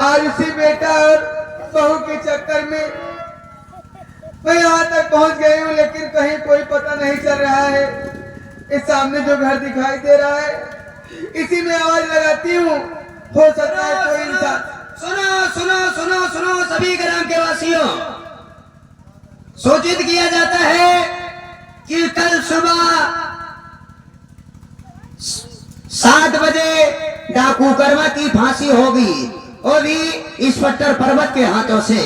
आज उसी बेटा और बहू के चक्कर में मैं यहाँ तक पहुँच गई हूँ, लेकिन कहीं कोई पता नहीं चल रहा है। इस सामने जो घर दिखाई दे रहा है, इसी में आवाज लगाती हूँ, हो सकता है कोई इंसान। सुनो सुनो सुनो सुनो सभी ग्राम के वासियों, सूचित किया जाता है कि कल सुबह 7 बजे डाकू कर्मा की फांसी होगी, वो भी इंस्पेक्टर पर्वत के हाथों से।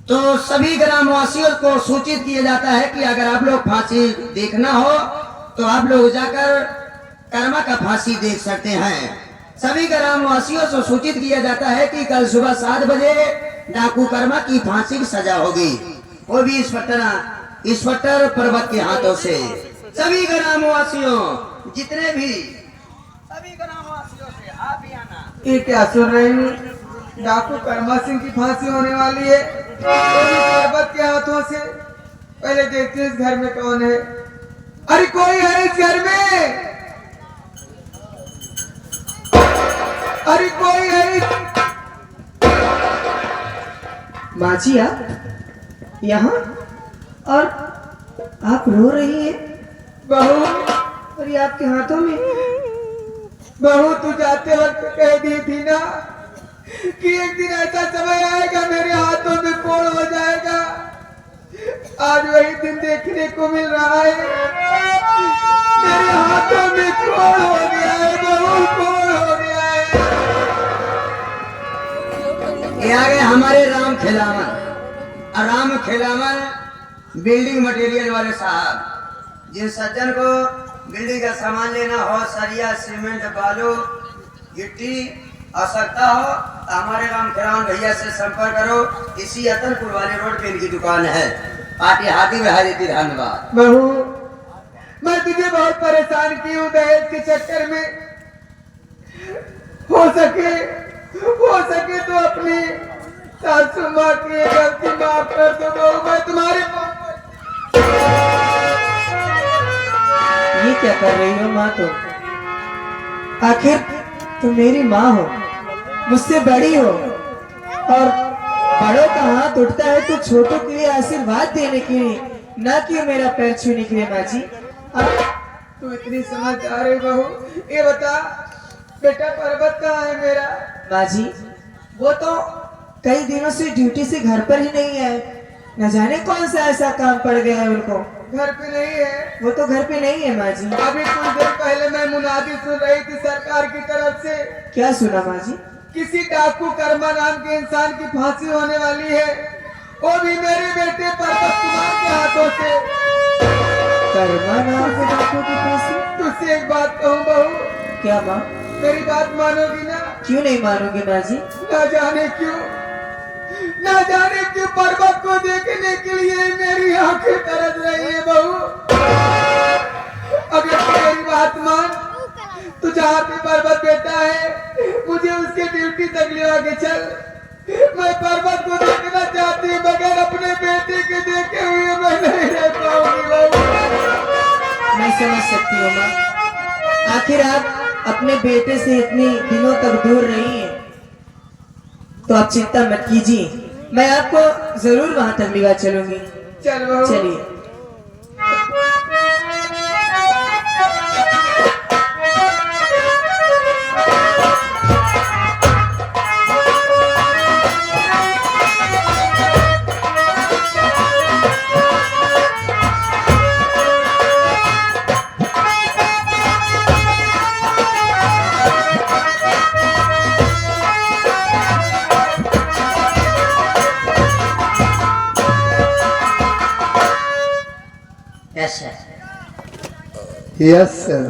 तो सभी ग्रामवासियों को सूचित किया जाता है कि अगर आप लोग फांसी देखना हो तो आप लोग जाकर कर्मा का फांसी देख सकते हैं। सभी ग्रामवासियों से सूचित किया जाता है कि कल सुबह 7 बजे डाकू कर्मा की फांसी की सजा होगी, वो भी इंस्पेक्टर पर्वत के हाथों से। सभी ग्रामवासियों, जितने भी सभी ग्रामवासियों से आप भी आना। ये क्या सुन रही हूँ, डाकू कर्मा सिंह की फांसी होने वाली है, वो भी पर्वत के हाथों से। पहले देखते हैं इस घर में कौन है। अरे कोई है इस घर में? अरे कोई है? माँ जी आप यहाँ, और आप रो रही हैं? बहू, और ये आपके हाथों में? बहू तू जाते वक्त कह दी थी ना कि एक दिन ऐसा समय आएगा मेरे हाथों में कोड़ हो जाएगा। आज वही दिन देखने को मिल रहा है, मेरे हाथों में कोड़ हो गया है बहू, कोड़ हो गया है। ये आ गए हमारे राम खेलावन बिल्डिंग मटेरियल वाले साहब। जिन सज्जन को बिल्डिंग का सामान लेना हो, सरिया सीमेंट बालू गिट्टी आवश्यकता हो, तो हमारे राम खेलावन भैया से संपर्क करो। इसी अतनपुर वाले रोड पे इनकी दुकान है। पार्टी हाथी में हाजिर। धन्यवाद। बहू, मैं तुझे बहुत परेशान की हूँ दहेज के चक्कर में। हो सके तो अपनी सासू माँ की गलती माफ कर दो बहू, मैं तुम्हारे ये क्या कर रही हो माँ तुम? आखिर तुम मेरी माँ हो, मुझसे बड़ी हो, और बड़ों का हाथ उठता है तो छोटों के लिए आशीर्वाद देने के लिए, ना कि मेरा पैर छूने के लिए। माँ जी तू इतनी समझदार है बहू। ये बता बेटा पर्वत कहाँ है मेरा? माँ जी वो तो कई दिनों से ड्यूटी से घर पर ही नहीं आए, न जाने कौन सा ऐसा काम पड़ गया है उनको। घर पे नहीं है? वो तो घर पे नहीं है माँ जी। अभी कुछ देर पहले मैं मुनादी सुन रही थी सरकार की तरफ से। क्या सुना माँ जी? किसी डाकू कर्मा नाम के इंसान की फांसी होने वाली है, वो भी मेरे बेटे पर्वत कुमार के हाथों से। कर्मा नाम के डाकू की फांसी? तुझसे एक बात कहूँ बहू। क्या माँ? मेरी बात मानोगी ना? क्यों नहीं मानोगे माँ जी? ना जाने क्यों पर्वत को देखने के लिए मेरी आंखें तरस रही है बहू। अब मेरी बात मान, तू जहाँ पे पर्वत बैठा है मुझे उसके ड्यूटी तक ले आके चल। मैं पर्वत को देखना चाहती हूँ, बगैर अपने बेटे के देखे हुए मैं नहीं रह पाऊंगी बहू। मैं समझ सकती हूँ माँ, आखिर आप अपने बेटे से इतनी दिनों तक दूर रही हैं, तो आप चिंता मत कीजिए, मैं आपको जरूर वहां तक लेकर चलूंगी। चल बहू। चलिए। Yes sir.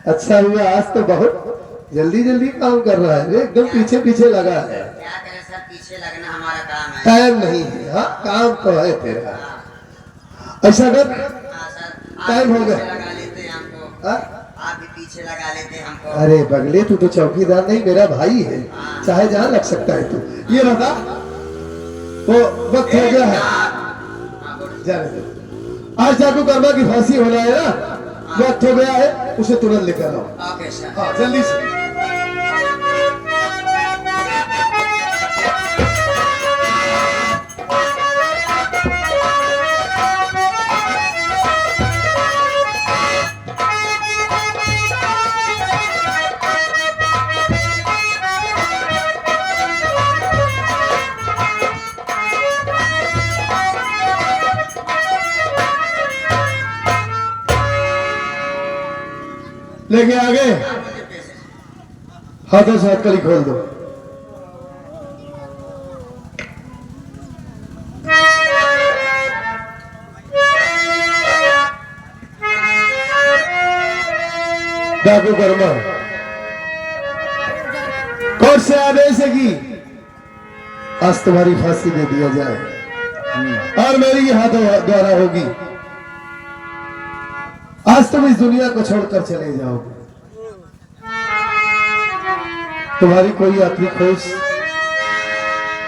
अच्छा हुआ, आज तो बहुत जल्दी जल्दी काम कर रहा है, एकदम पीछे पीछे लगा है। क्या करें सर, पीछे लगना हमारा काम है। टाइम नहीं है, हाँ काम तो है तेरा। ऐसा कर, टाइम हो गया। लगा लेते हमको, हाँ? आप भी पीछे लगा लेते हमको। अरे बगले, तू तो चौकीदार नहीं, मेरा भाई है, चाहे जहाँ लग सकता है तू। ये बता, वो वक्त हो गया है, जाने दो। आज डाकू कर्मा की फांसी होना है ना, वक्त हो गया है, उसे तुरंत लेकर आओ। Okay sir. हाँ जल्दी से। लेके आ गए, हाथों से हथकड़ी खोल दो। डाकू कर्मा कोर्ट से आदेश है कि आज तुम्हारी फांसी दे दिया जाए और मेरी हाथों द्वारा होगी। आज तुम इस दुनिया को छोड़कर चले जाओगे। तुम्हारी कोई आखिरी ख्वाहिश,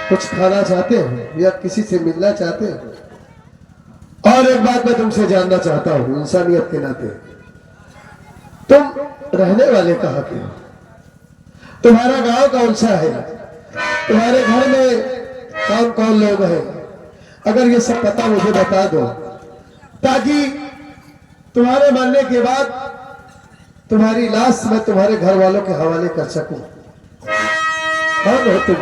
कुछ खाना चाहते हो या किसी से मिलना चाहते हो? और एक बात मैं तुमसे जानना चाहता हूं इंसानियत के नाते, तुम रहने वाले कहाँ के हो? तुम्हारा गांव कौन सा है? तुम्हारे घर में कौन कौन लोग हैं? अगर ये सब पता मुझे बता दो, ताकि तुम्हारे मरने के बाद तुम्हारी लाश मैं तुम्हारे घर वालों के हवाले कर सकूं। कौन हो तुम?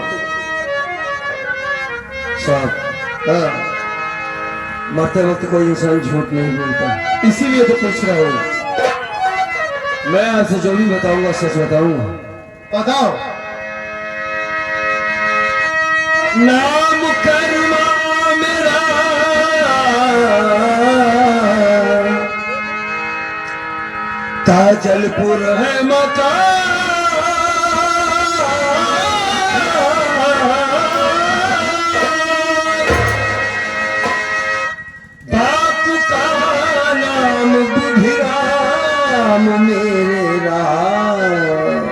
साहब, हाँ, मरते वक्त कोई इंसान झूठ नहीं बोलता, इसीलिए तो पूछ रहा हूं। मैं आपसे जो भी बताऊंगा सच बताऊंगा। बताओ। नाम कर्मा मेरा ताजलपुर है मकान, बाप का नाम बुधिराम मेरे राम,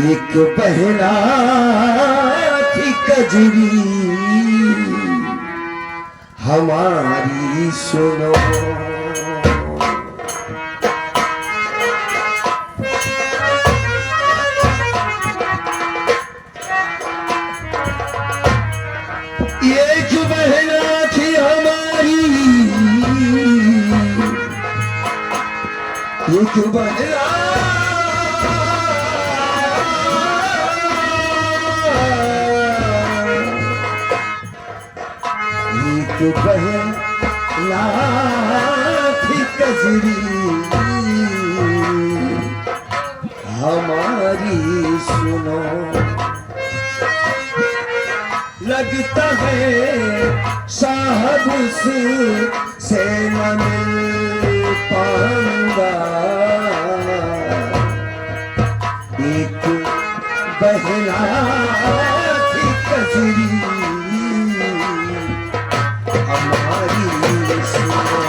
एक बहना थी कजरी हमारी सुनो। एक बहना थी हमारी, एक बहना बहना थी कजरी हमारी सुनो। लगता है साहब से न मिल पाऊंगा, एक बहना थी कजरी हमारी सुनो।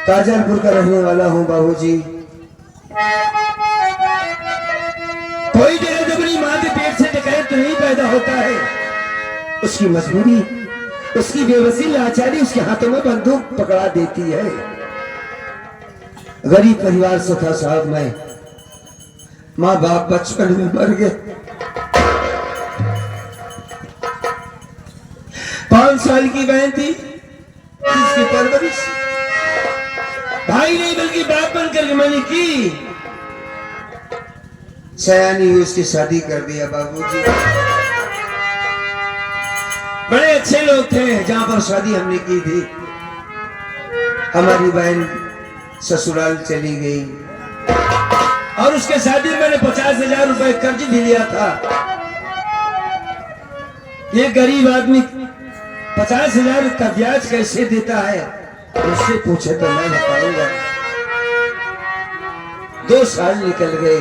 ताजलपुर का रहने वाला हूँ बाबूजी। कोई जगह जब अपनी माँ के पेट से डकैत नहीं पैदा होता है, उसकी मजबूरी, उसकी बेबसी, लाचारी उसके हाथों में बंदूक पकड़ा देती है। गरीब परिवार से था साहब मैं, माँ बाप बचपन में मर गए। 5 साल की बहन थी जिसकी परवरिश भाई नहीं बल्कि बाप बनकर मैंने की। सयानी हुई, उसकी शादी कर दिया बाबूजी। बड़े अच्छे लोग थे जहां पर शादी हमने की थी। हमारी बहन ससुराल चली गई और उसके शादी में मैंने 50,000 रुपए कर्ज भी लिया था। ये गरीब आदमी 50,000 का ब्याज कैसे देता है, उससे पूछे तो मैं बताऊंगा। 2 साल निकल गए,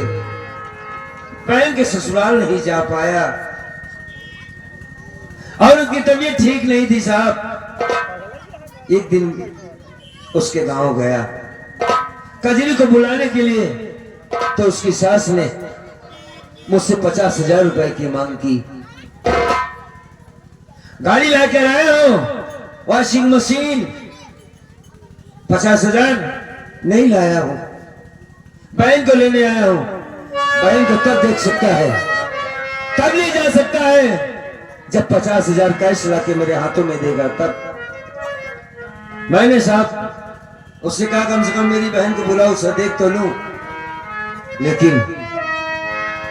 बहन के ससुराल नहीं जा पाया और उसकी तबीयत ठीक नहीं थी साहब। एक दिन उसके गांव गया कजरी को बुलाने के लिए, तो उसकी सास ने मुझसे 50,000 रुपए की मांग की। गाड़ी लाकर आया हूं, वॉशिंग मशीन, 50,000 नहीं लाया हूं, बहन को लेने आया हूं। बहन को तब देख सकता है, तब ले जा सकता है जब 50,000 कैश लाके मेरे हाथों में देगा तब। मैंने साहब उससे कहा कम से कम मेरी बहन को बुलाओ, उसे देख तो लूं। लेकिन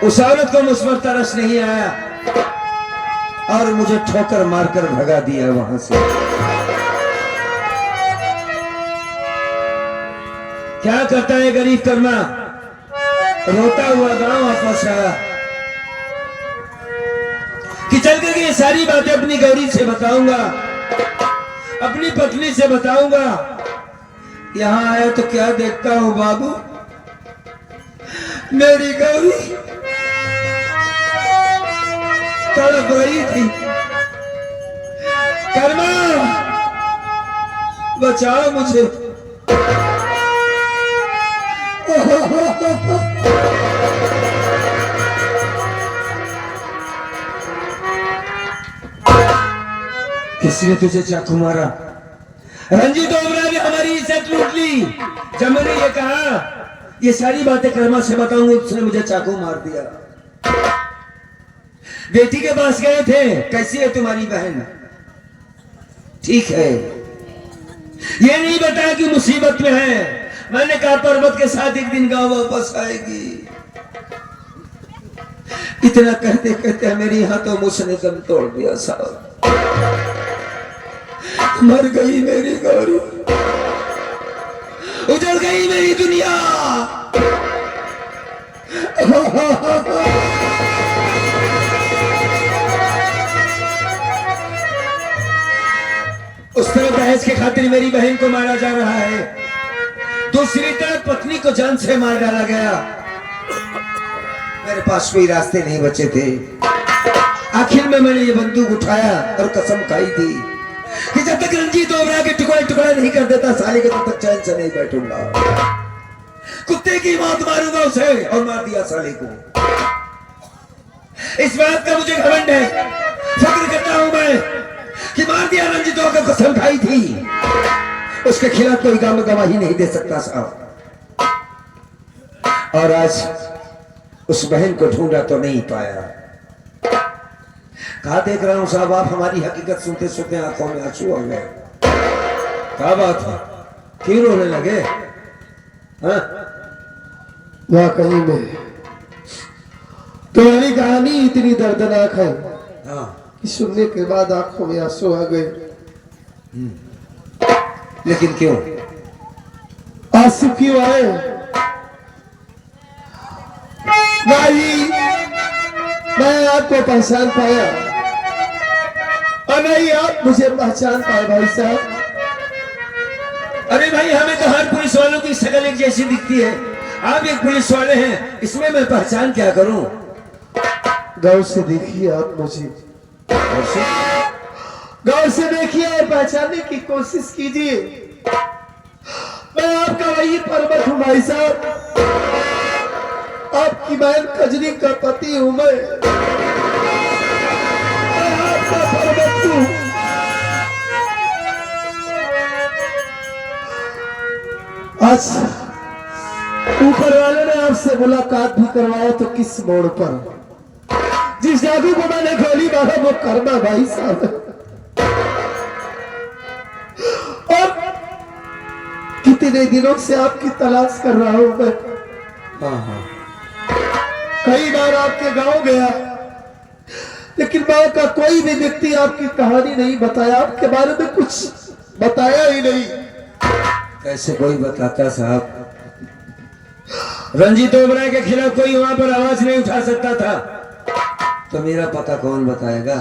उस औरत को मुझ पर तरस नहीं आया और मुझे ठोकर मारकर भगा दिया वहां से। क्या करता है गरीब कर्मा, रोता हुआ गांव वापस आया कि चल करके ये सारी बातें अपनी गौरी से बताऊंगा, अपनी पत्नी से बताऊंगा। यहां आया तो क्या देखता हूं बाबू, मेरी गौरी तड़प रही थी। कर्मा बचाओ मुझे। किसी ने तुझे चाकू मारा? रंजीत ओबरा ने हमारी इज्जत लूट ली। जब मैंने ये कहा ये सारी बातें कर्मा से बताऊंगा, उसने मुझे चाकू मार दिया। बेटी के पास गए थे, कैसी है तुम्हारी बहन? ठीक है, ये नहीं बताया कि मुसीबत में है। मैंने कहा पर्वत के साथ एक दिन गांव वापस आएगी। इतना कहते कहते मेरी हाथों मुझसे ने दम तोड़ दिया साहब। मर गई मेरी गौरी, उजड़ गई मेरी दुनिया। उस तरफ दहेज के खातिर मेरी बहन को मारा जा रहा है, दूसरी तरफ पत्नी को जान से मार डाला गया। मेरे पास कोई रास्ते नहीं बचे थे। आखिर में मैंने ये बंदूक उठाया और कसम खाई थी कि जब तक रंजीत ओबरा के टुकड़े टुकड़े नहीं कर देता साले के, तब तक चैन से नहीं बैठूंगा। कुत्ते की मौत मारूंगा उसे, और मार दिया साले को। इस बात का मुझे घमंड है, फक्र करता हूं मैं कि मार दिया रंजीत ओबरा को, कसम खाई थी। उसके खिलाफ कोई गवाही नहीं दे सकता साहब। और आज उस बहन को ढूंढा तो नहीं पाया। कहा देख रहा हूं साहब, आप हमारी हकीकत सुनते सुनते आंखों में आंसू आ गए। क्या बात है, क्यों रोने लगे? वाकई में तुम्हारी कहानी इतनी दर्दनाक है कि सुनने के बाद आंखों में आंसू आ गए। लेकिन क्यों आंसू क्यों आए? भाई मैं आपको पहचान पाया और नहीं आप मुझे पहचान पाए भाई साहब। अरे भाई, हमें तो हर पुलिस वालों की शक्ल एक जैसी दिखती है। आप एक पुलिस वाले हैं, इसमें मैं पहचान क्या करूं? गौर से देखिए आप मुझे, गौर से देखिए और पहचानने की कोशिश कीजिए। मैं आपका वही पर्वत हूं भाई साहब, आपकी बहन कजरी का पति हूं मैं आपका पर्वत हूं। आज ऊपर वाले ने आपसे मुलाकात भी करवाया तो किस मोड़ पर? जिस जादू को मैंने गोली मारा वो कर्मा भाई साहब। और कितने दिनों से आपकी तलाश कर रहा हूं मैं। कई बार आपके गांव गया, लेकिन गांव का कोई भी व्यक्ति आपकी कहानी नहीं बताया, आपके बारे में कुछ बताया ही नहीं। कैसे कोई बताता साहब? रंजीत ओबरा के खिलाफ कोई वहां पर आवाज नहीं उठा सकता था, तो मेरा पता कौन बताएगा?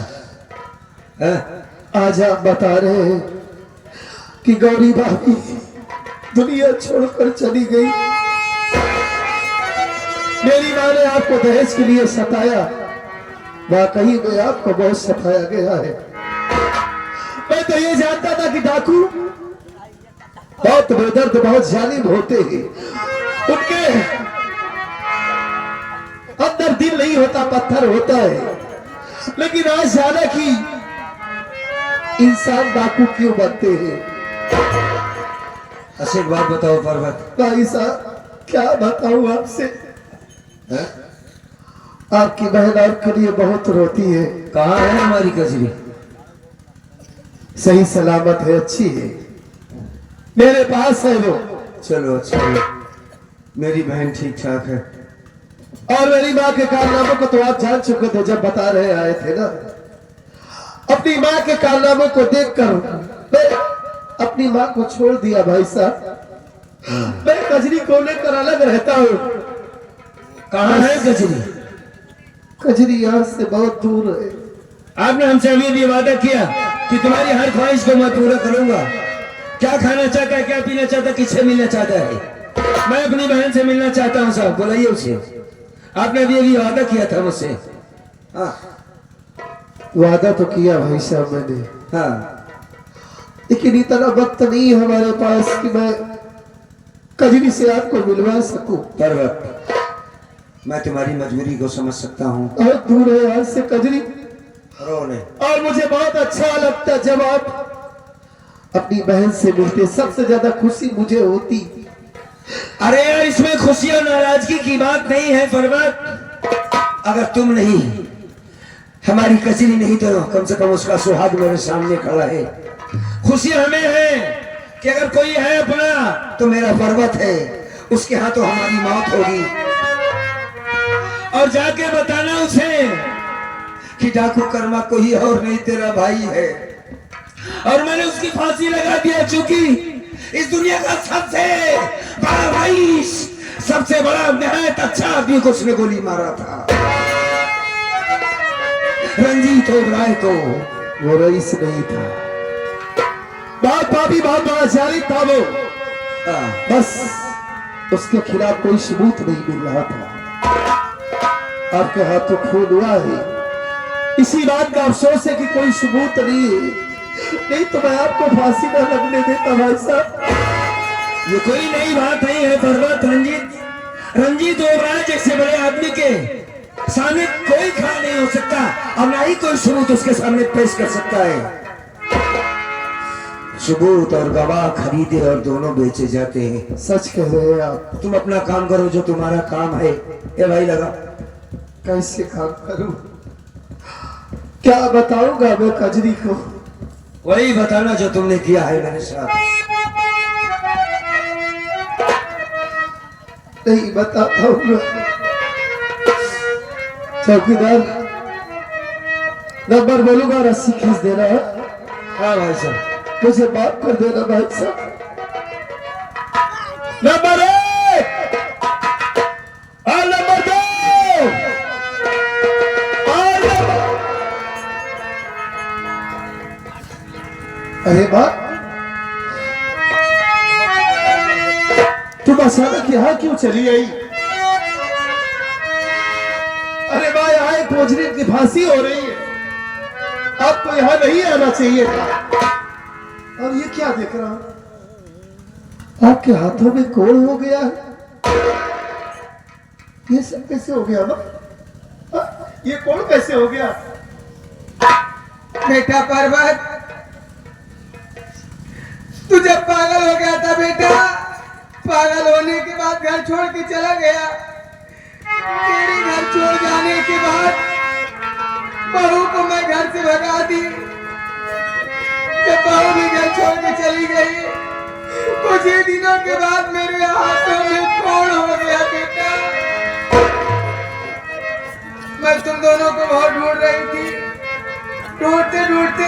आज आप बता रहे हैं कि गौरी भाभी दुनिया छोड़कर चली गई। मेरी मां ने आपको दहेज के लिए सताया, वाकई में आपको बहुत सताया गया है। मैं तो ये जानता था कि डाकू बहुत बेदर्द, बहुत जालिम होते हैं। उनके अंदर दिल नहीं होता, पत्थर होता है। लेकिन आज जाना कि इंसान डाकू क्यों बनते हैं। अच्छा एक बात बताओ पर्वत। भाई साहब क्या बताऊं आपसे, आपकी बहन आपके लिए बहुत रोती है। कहाँ है हमारी कजरी? सही सलामत है, अच्छी है, मेरे पास है वो। चलो अच्छा है, मेरी बहन ठीक ठाक है। और मेरी माँ के कारनामों को तो आप जान चुके थे जब बता रहे आए थे ना। अपनी माँ के कारनामों को देखकर मैं अपनी माँ को छोड़ दिया भाई साहब। मैं कजरी को लेकर अलग रहता हूँ। कहाँ है कचरी? कजरी यहाँ से बहुत दूर है। आपने हमसे अभी भी वादा किया कि तुम्हारी हर ख्वाहिश को मैं पूरा करूंगा। क्या खाना चाहता है, क्या पीना चाहता है, किससे मिलना चाहता है? मैं अपनी बहन से मिलना चाहता हूँ साहब, बुलाइए उसे। आपने अभी वादा किया था मुझसे। हाँ वादा तो किया भाई साहब मैंने, हाँ, लेकिन इतना वक्त नहीं है हमारे पास कि मैं कजरी से आपको मिलवा सकूं। पर्वत, मैं तुम्हारी मजबूरी को समझ सकता हूँ। बहुत दूर है यहाँ से कजरी, रोने और मुझे बहुत अच्छा लगता जब आप अपनी बहन से मिलते। सबसे ज्यादा खुशी मुझे होती। अरे यार, इसमें खुशी और नाराजगी की बात नहीं है पर्वत। अगर तुम नहीं, हमारी कचरी नहीं, तो कम से कम उसका सुहाग मेरे सामने खड़ा है। खुशी हमें है कि अगर कोई है अपना तो मेरा पर्वत है, उसके हाथों हमारी मौत होगी। और जाके बताना उसे कि डाकू कर्मा कोई और नहीं, तेरा भाई है। और मैंने उसकी फांसी लगा दिया, चूंकि इस दुनिया का सबसे बड़ा भाई, सबसे बड़ा निहायत अच्छा आदमी को उसने गोली मारा था, रंजीत ओबराय को। वो रईस नहीं था, बहुत पापी, बहुत बड़ा जालिम था वो। बस उसके खिलाफ कोई सबूत नहीं मिल रहा था। आपके हाथों खून हुआ है, इसी बात का अफसोस है कि कोई सबूत नहीं है, नहीं तो मैं आपको फांसी न लगने देता भाई साहब। ये कोई नई बात नहीं है पर्वत। रंजीत ओबराय जैसे बड़े आदमी के सामने कोई खड़ा नहीं हो सकता, और ना ही कोई सबूत उसके सामने पेश कर सकता है। सबूत और गवाह खरीदे और दोनों बेचे जाते हैं। सच कह रहे हैं आप। तुम अपना काम करो जो तुम्हारा काम है। ए भाई लगा, कैसे काम करूं, क्या बताऊंगा मैं कजरी को? वही बताना जो तुमने किया है मेरे साथ। नहीं बताता हूं मैं। चौकीदार, नंबर बोलूंगा, रस्सी खींच देना है। हाँ भाई साहब, मुझे माफ कर देना भाई साहब। नंबर 1 और नंबर 2 और अरे बा, तुम अचानक यहाँ क्यों चली आई? अरे बा, यहाँ एक मुजरिम की फांसी हो रही है, आपको यहाँ नहीं आना चाहिए था। और ये क्या देख रहा हूं, आपके हाथों में कोड़ हो गया है। ये सब कैसे हो गया बा? ये कोड़ कैसे हो गया? बेटा पर्वत, तू जब पागल हो गया था बेटा, पागल होने के बाद घर छोड़ के चला गया। तेरे घर छोड़ जाने के बाद बहू को मैं घर से भगा दी। जब बहू भी घर छोड़ के चली गई, कुछ ही दिनों के बाद मेरे हाथों में कोड़ हो गया बेटा। मैं तुम दोनों को बहुत ढूंढ रही थी। ढूंढते ढूंढते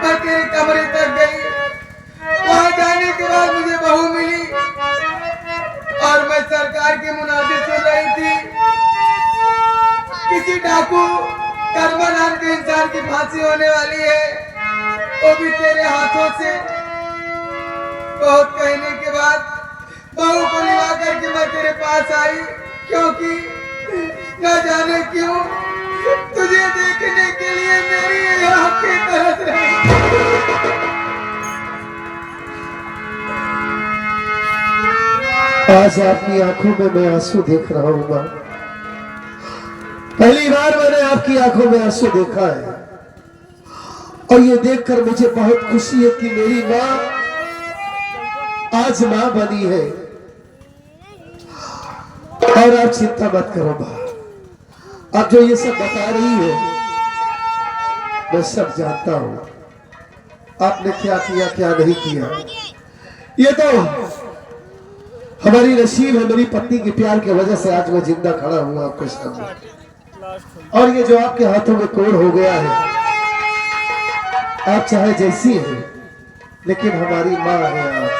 मैं तेरे कमरे तक गई। वहां जाने के बाद मुझे बहू मिली और मैं सरकार के मुनादे सुन रही थी। किसी डाकू कर्मा नाम के इंसान की फांसी होने वाली है, वो भी तेरे हाथों से। बहुत कहने के बाद बहू को लिवा करके मैं तेरे पास आई, क्योंकि न जाने क्यों तुझे देखने के लिए मेरी आंखें तरस रही। आज आपकी आंखों में मैं आंसू देख रहा हूं मां। पहली बार मैंने आपकी आंखों में आंसू देखा है, और ये देखकर मुझे बहुत खुशी है कि मेरी मां आज मां बनी है। और आप चिंता मत करो मां, अब जो ये सब बता रही हो मैं सब जानता हूं, आपने क्या किया क्या नहीं किया। ये तो हमारी नसीब है, मेरी पत्नी के प्यार की वजह से आज मैं जिंदा खड़ा हूँ आपके सामने। और ये जो आपके हाथों में कोड़ हो गया है, आप चाहे जैसी हैं, लेकिन हमारी माँ है आप।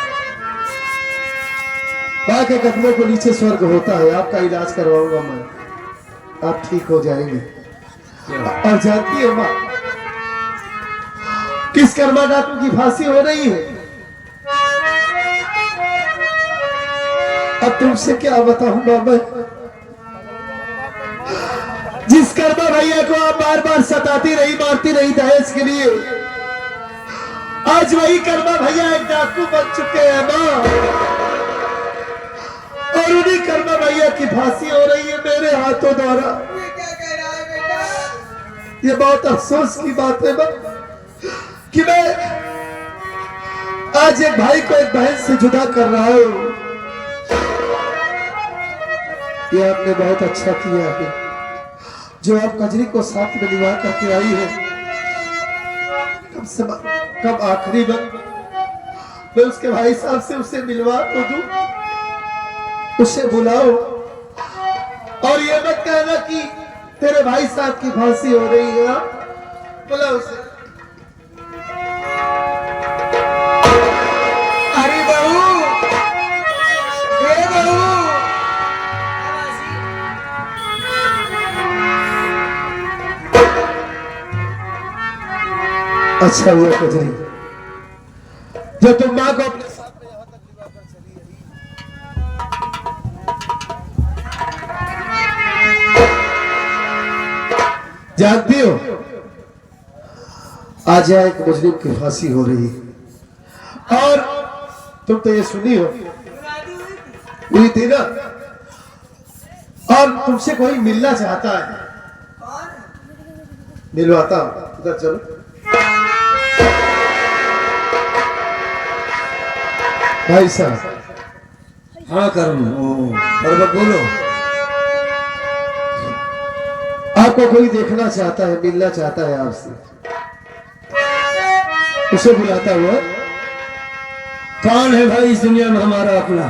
माँ के कदमों को नीचे स्वर्ग होता है। आपका इलाज करवाऊंगा मैं, आप ठीक हो जाएंगे। और जानती है माँ, किस कर्मा डाकू की फांसी हो रही है? अब तुमसे क्या बताऊंगा मैं, जिस कर्मा भैया को आप बार बार सताती रही, मारती रही दहेज के लिए, आज वही कर्मा भैया एक डाकू बन चुके हैं माँ। और उन्हीं कर्मा भैया की फांसी हो रही है मेरे हाथों द्वारा। ये क्या कह रहा है बेटा? ये बहुत अफसोस की बात है माँ, कि मैं आज एक भाई को एक बहन से जुदा कर रहा हूं। ये आपने बहुत अच्छा किया है, जो आप कजरी को साथ में निभा करके आई है। कब आखिरी बार मैं उसके भाई साहब से उसे मिलवा तो दूं, उसे बुलाओ। और ये मत कहना कि तेरे भाई साहब की फांसी हो रही है, बुलाओ उसे। अरे बहू, ए बहू, अच्छा हुआ कजरी, जब तुम माँ को अपने साथ में यहाँ तक लिवा कर चली आई। जानती हो, आज यहाँ एक मुजरिम की फांसी हो रही है। और तुम तो ये सुनी हो, हुई थी ना? और तुमसे कोई मिलना चाहता है, मिलवाता हूं, उधर चलो। भाई साहब, हाँ कर्म, पर्वत बोलो। आपको कोई देखना चाहता है, मिलना चाहता है आपसे, उसे बुलाता हुआ। कौन है भाई इस दुनिया में हमारा अपना?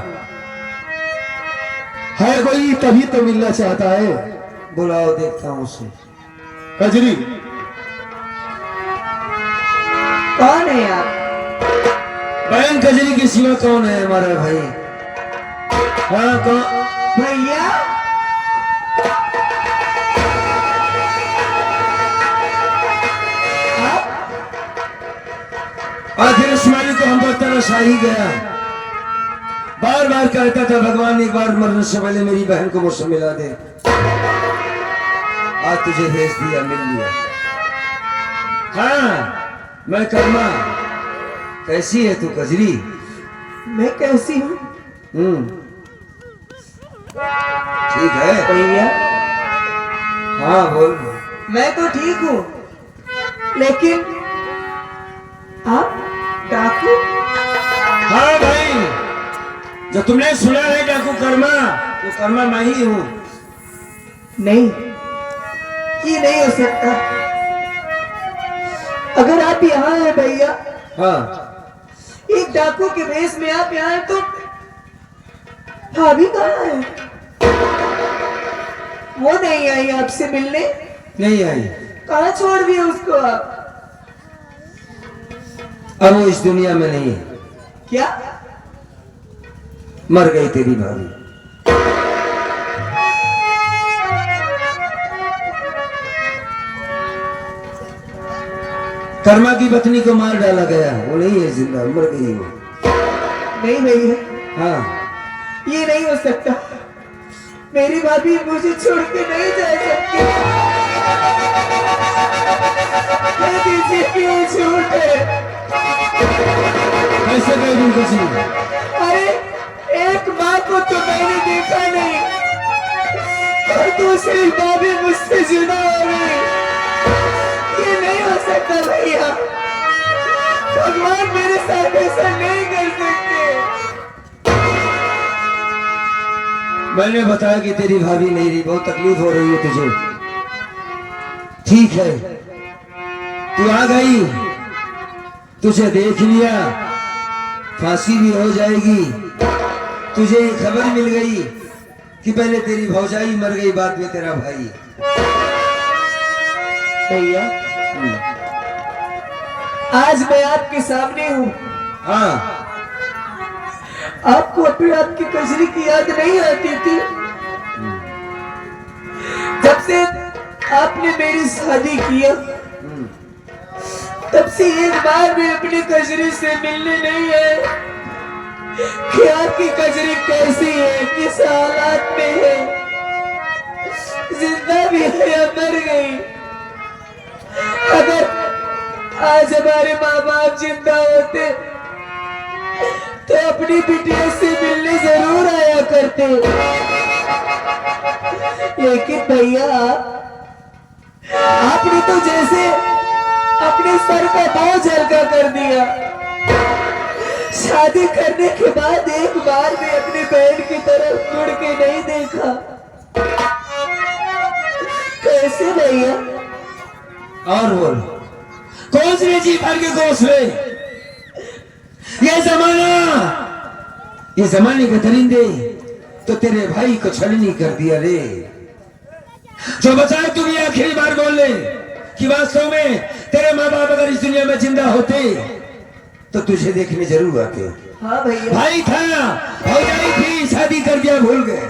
है कोई, तभी तो मिलना चाहता है। बुलाओ, देखता हूँ उसे। कजरी, कौन है आप? बहन कजरी के सिवा कौन है हमारा भाई? हाँ कौन? भैया, आखिर इस्माइल को हम पर तरस आ ही गया। बार बार कहता था भगवान एक बार मरने से पहले मेरी बहन को मुझसे मिला दे। आज तुझे भेज दिया, मिल लिया। हाँ मैं कर्मा। कैसी है तू कजरी? मैं कैसी हूँ? ठीक है भैया, हाँ बोल। मैं तो ठीक हूँ, लेकिन आप डाकू? हाँ भाई, जो तुमने सुना है डाकू कर्मा, तो कर्मा मैं ही हूँ। नहीं, ये नहीं हो सकता। अगर आप यहाँ हैं भैया, हाँ एक डाकू के भेष में आप यहाँ हैं, तो भाभी कहाँ है? वो नहीं आई आपसे मिलने? नहीं आई। कहाँ छोड़ दिए उसको आप? अब वो इस दुनिया में नहीं है। क्या? मर गई तेरी भाभी। कर्मा की पत्नी को मार डाला गया, वो नहीं है जिंदा, मर गई वो। नहीं भैया, हाँ ये नहीं हो सकता। मेरी भाभी मुझे छोड़ के नहीं जा सकती। कह दीजिए कि वो झूठ है। कैसे कह दूं किसी? अरे, एक माँ को तो मैंने देखा नहीं, और दूसरी भाभी मुझसे जुदा हो गई। ये नहीं हो सकता भैया। भगवान मेरे साथ ऐसा नहीं कर सकते। मैंने बताया कि तेरी भाभी नहीं रही, बहुत तकलीफ हो रही है तुझे। ठीक है, तू आ गई, तुझे देख लिया, फांसी भी हो जाएगी। तुझे ये खबर मिल गई कि पहले तेरी भौजाई मर गई, बाद में तेरा भाई। भैया आज मैं आपके सामने हूँ। हाँ, आपको अपने आपकी कजरी की याद नहीं आती थी? जब से आपने मेरी शादी किया तब से एक बार भी अपनी कजरी से मिलने नहीं है कि आपकी कजरी कैसी है, किस हालात में है, जिंदा भी है या मर गई। अगर आज हमारे माँ बाप जिंदा होते तो अपनी बिटिया से मिलने जरूर आया करते, लेकिन भैया आपने तो जैसे अपने सर का बोझ हल्का कर दिया। शादी करने के बाद एक बार भी अपनी बहन की तरफ मुड़ के नहीं देखा। कैसे भैया? और बोल, कौन सी जी भर के घोंसले? ये जमाने के दरिंदे तो तेरे भाई को छलनी कर दिया रे। जो बचाए तुम ये आखिरी बार बोल ले कि वास्तव में तेरे माँ बाप अगर इस दुनिया में जिंदा होते तो तुझे देखने जरूर आते। हाँ भैया। भाई था, भौजाई थी, शादी कर दिया, भूल गए।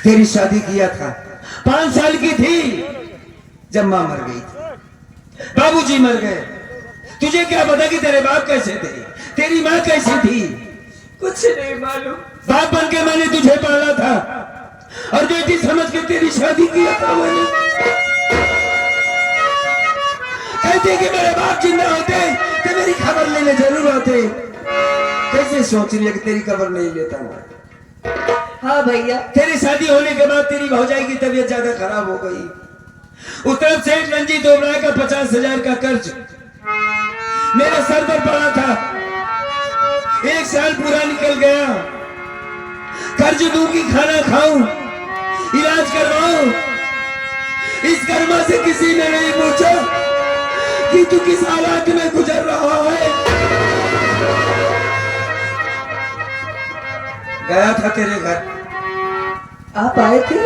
तेरी शादी किया था 5 साल की थी जब माँ मर गई थी, बाबूजी मर गए। तुझे क्या पता कि तेरे बाप कैसे थे, तेरी माँ कैसी थी? कुछ नहीं मालूम। बाप बन के मैंने तुझे पाला था और बेटी समझ के तेरी शादी किया था मैंने। कहते कि मेरे बाप जिंदा होते तो मेरी खबर लेने जरूर आते। कैसे सोच रही है कि तेरी खबर नहीं लेता मैं? हाँ भैया। तेरी शादी होने के बाद तेरी भौजाई की तबीयत ज्यादा खराब हो गई। उस तरफ सेठ रंजीत ओबराय का 50,000 का कर्ज मेरे सर पर पड़ा था। 1 साल पूरा निकल गया। कर्ज दूं कि खाना खाऊं, इलाज करवाऊं, इस कर्मा से किसी ने नहीं पूछा कि तू किस हालात में गुजर रहा है। गया था तेरे घर, आप आए थे?